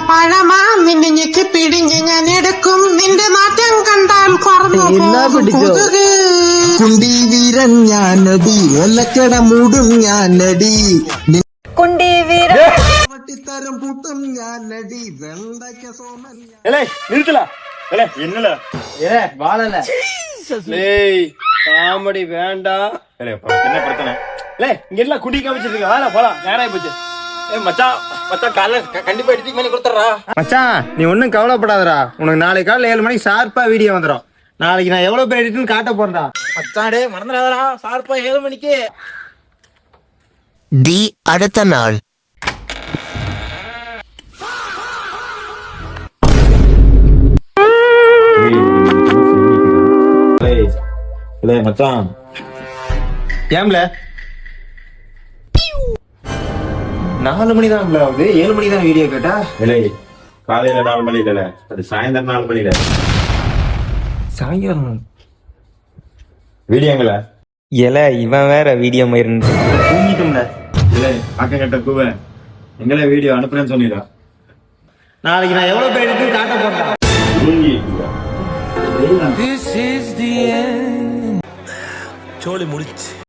പഴമാ നിന്നെക്ക് പിടിഞ്ഞ് ഞാൻ എടുക്കും നിന്റെ നാട്യം കണ്ടാൽ കുണ്ടി വീരൻ ഞാനടി ഒലക്കട മൂടും ഞാനടി കുണ്ടി വീരൻ വട്ടിത്തരം പൂട്ടും ഞാനടി വെണ്ടയ്ക്ക സോമൻ என்னல வாழல காமெடி வேண்டாம். என்ன பிரச்சனை? இங்க எல்லாம் குடி காமிச்சிருக்க. வாடா போலாம், நேரம் போச்சு. மச்சான் மச்சான் காலைல கண்டிப்பா எடிட்டிங் பண்ணி கொடுத்துறா. மச்சான் நீ ஒன்னும் கவலைப்படாதடா. உனக்கு நாளைக்கு காலைல 7 மணிக்கு ஷார்ப்பா வீடியோ வந்துடும். நாளைக்கு நான் எவ்வளவு பேர் எடிட்னு காட்ட போறேன்டா. மச்சான் டேய் மறந்துடாதடா. ஷார்ப்பா 7 மணிக்கு. தி அடுத்த நாள். மச்சான் ஏம்ல 4 மணி தான் ஆகுது. 7 மணி தான் வீடியோ கேட்டா. காலையில 4 மணி இல்ல, அது சாயந்தரம் 4 மணில. சாயங்காலம் வீடியோங்கள இவன் வேற வீடியோ மயிர் தூங்கிட்டோம்ல. அக்க கட்ட கூவ எங்களை வீடியோ அனுப்புறேன்னு சொன்னீரா? நாளைக்கு நான் எவ்வளவு பேர் எடுத்து காட்ட போறேன். தூங்கி